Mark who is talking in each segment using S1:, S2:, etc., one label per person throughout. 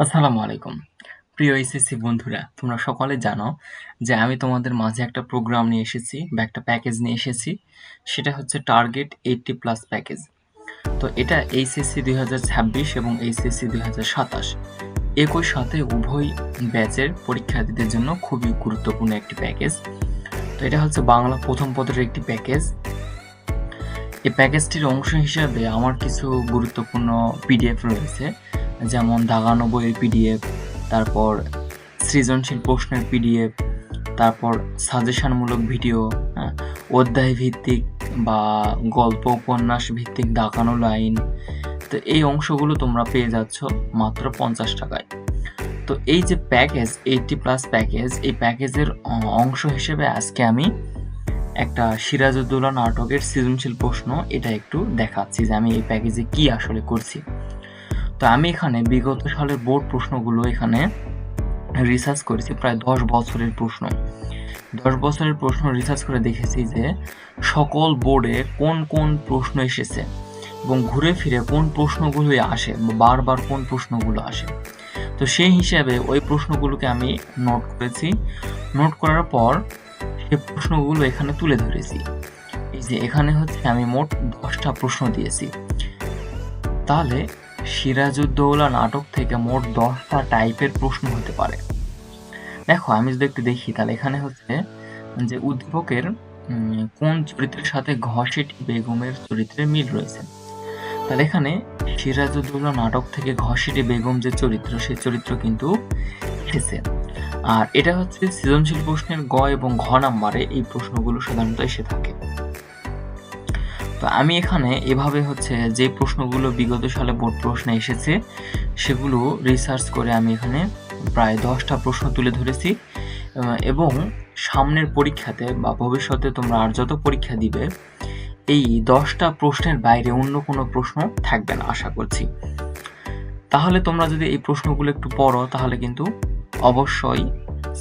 S1: আসসালামু আলাইকুম। প্রিয় এইচএসসি বন্ধুরা, তোমরা সকলে জানো যে আমি তোমাদের মাঝে একটা প্রোগ্রাম নিয়ে এসেছি বা একটা প্যাকেজ নিয়ে এসেছি। সেটা হচ্ছে টার্গেট 80+ প্যাকেজ। তো এটা এইচএসসি 2026 এবং এইচএসসি 2027 একই সাথে উভয় ব্যাচের পরীক্ষার্থীদের জন্য খুবই গুরুত্বপূর্ণ একটি প্যাকেজ। তো এটা হচ্ছে বাংলা প্রথম পত্রের একটি প্যাকেজ। এই প্যাকেজটির অংশ হিসাবে আমার কিছু গুরুত্বপূর্ণ পিডিএফ রয়েছে, যেমন দাগানো বইয়ের পিডিএফ, তারপর সৃজনশীল প্রশ্নের পিডিএফ, তারপর সাজেশনমূলক ভিডিও, অধ্যায় ভিত্তিক বা গল্প উপন্যাস ভিত্তিক দাগানো লাইন। তো এই অংশগুলো তোমরা পেয়ে যাচ্ছ মাত্র 50 টাকায়। তো এই যে প্যাকেজ 80+ প্যাকেজ, এই প্যাকেজের অংশ হিসেবে আজকে আমি একটা সিরাজউদ্দৌলা নাটকের সৃজনশীল প্রশ্ন এটা একটু দেখাচ্ছি যে আমি এই প্যাকেজে কি আসলে করছি। তো আমি এখানে বিগত সালের বোর্ড প্রশ্নগুলো এখানে রিসার্চ করেছি, প্রায় 10 বছরের প্রশ্ন। 10 বছরের প্রশ্ন রিসার্চ করে দেখেছি যে সকল বোর্ডে কোন কোন প্রশ্ন এসেছে এবং ঘুরে ফিরে কোন প্রশ্নগুলোই আসে, বারবার কোন প্রশ্নগুলো আসে। তো সেই হিসাবে ওই প্রশ্নগুলোকে আমি নোট করেছি। নোট করার পর সেই প্রশ্নগুলো এখানে তুলে ধরেছি। এই যে এখানে হচ্ছে আমি মোট 10টা প্রশ্ন দিয়েছি। তাহলে সিরাজউদ্দৌলা নাটক থেকে মোট 10টা টাইপের প্রশ্ন হতে পারে। দেখো আমি যদি একটু দেখি, তাহলে এখানে হচ্ছে যে উদ্দীপকের কোন চরিত্রের সাথে ঘসেটি বেগমের চরিত্রের মিল রয়েছে। তাহলে এখানে সিরাজউদ্দৌলা নাটক থেকে ঘসেটি বেগম যে চরিত্র, সেই চরিত্র কিন্তু এসেছে। আর এটা হচ্ছে সৃজনশীল প্রশ্নের গ এবং ঘ নাম্বারে এই প্রশ্নগুলো সাধারণত এসে থাকে। তো আমি এখানে এভাবে হচ্ছে যে প্রশ্নগুলো বিগত সালে বোর্ড প্রশ্নে এসেছে সেগুলো রিসার্চ করে আমি এখানে প্রায় 10টা প্রশ্ন তুলে ধরেছি, এবং সামনের পরীক্ষাতে বা ভবিষ্যতে তোমরা আর যত পরীক্ষা দিবে এই 10টা প্রশ্নের বাইরে অন্য কোনো প্রশ্ন থাকবে না আশা করছি। তাহলে তোমরা যদি এই প্রশ্নগুলো একটু পড়ো তাহলে কিন্তু অবশ্যই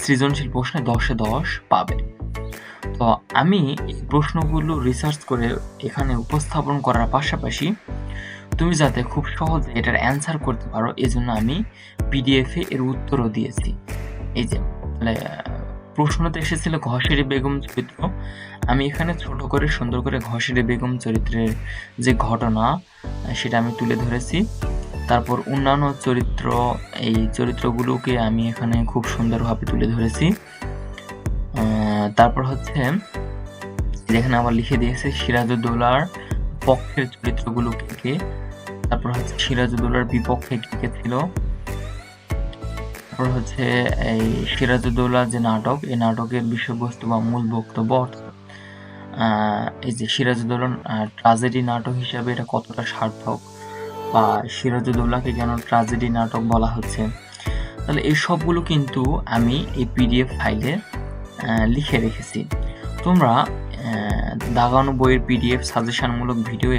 S1: সৃজনশীল প্রশ্নে 10-এ 10 পাবে। তো আমি এই প্রশ্নগুলো রিসার্চ করে এখানে উপস্থাপন করার পাশাপাশি তুমি যাতে খুব সহজে এটার অ্যান্সার করতে পারো এজন্য আমি পিডিএফে এর উত্তরও দিয়েছি। এই যে প্রশ্নতে এসেছিল ঘসেরি বেগম চরিত্র, আমি এখানে ছোট করে সুন্দর করে ঘসেরি বেগম চরিত্রের যে ঘটনা সেটা আমি তুলে ধরেছি। তারপর অন্যান্য চরিত্র, এই চরিত্রগুলোকে আমি এখানে খুব সুন্দরভাবে তুলে ধরেছি। তারপর হচ্ছে যেখানে আবার লিখে দিয়েছে সিরাজউদ্দৌলার পক্ষের চরিত্রগুলো কে কে, তারপর হচ্ছে সিরাজউদ্দৌলার বিপক্ষে কে কে ছিল, তারপর হচ্ছে এই সিরাজউদ্দৌলা যে নাটক, এই নাটকের বিষয়বস্তু বা মূল বক্তব্য, এই যে সিরাজউদ্দৌলা ট্রাজেডি নাটক হিসাবে এটা কতটা সার্থক বা সিরাজউদ্দৌলাকে কেন ট্রাজেডি নাটক বলা হচ্ছে। তাহলে এই সবগুলো কিন্তু আমি এই পিডিএফ ফাইলে লিখে রেখেছি। তোমরা দাগানো বইয়ের পিডিএফ, সাজেশনমূলক ভিডিও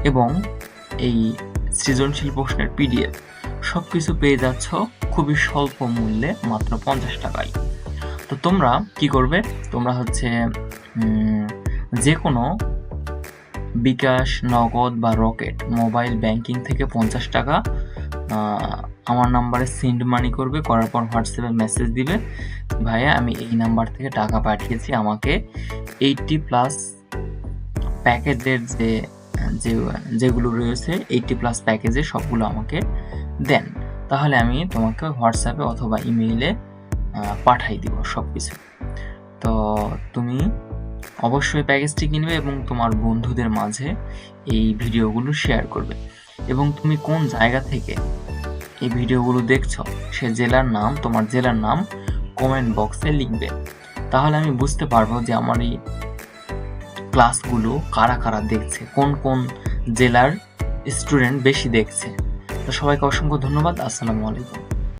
S1: এবং এই সৃজনশীল প্রশ্নের পিডিএফ সবকিছু পেয়ে যাচ্ছ খুবই স্বল্প মূল্যে, মাত্র 50 টাকায়। তো তোমরা কি করবে, তোমরা হচ্ছে যে কোনো বিকাশ, নগদ বা রকেট মোবাইল ব্যাংকিং থেকে 50 টাকা আমার নাম্বারে সেন্ড মানি করবে, করার পর হোয়াটসঅ্যাপে মেসেজ দিবে, ভাইয়া আমি এই নাম্বার থেকে টাকা পাঠিয়েছি, আমাকে 80+ প্যাকেজের যেগুলো রয়েছে 80+ প্যাকেজের সবগুলো আমাকে দেন। তাহলে আমি তোমাকে হোয়াটসঅ্যাপে অথবা ইমেইলে পাঠাই দিব সব কিছু। তো তুমি অবশ্যই প্যাকেজটি কিনবে এবং তোমার বন্ধুদের মাঝে এই ভিডিওগুলো শেয়ার করবে। এবং তুমি কোন জায়গা থেকে এই ভিডিওগুলো দেখছো সে জেলার নাম, তোমার জেলার নাম কমেন্ট বক্সে লিখবে। তাহলে আমি বুঝতে পারবো যে আমার এই ক্লাসগুলো কারা কারা দেখছে, কোন কোন জেলার স্টুডেন্ট বেশি দেখছে। তো সবাইকে অসংখ্য ধন্যবাদ। আসসালামু আলাইকুম।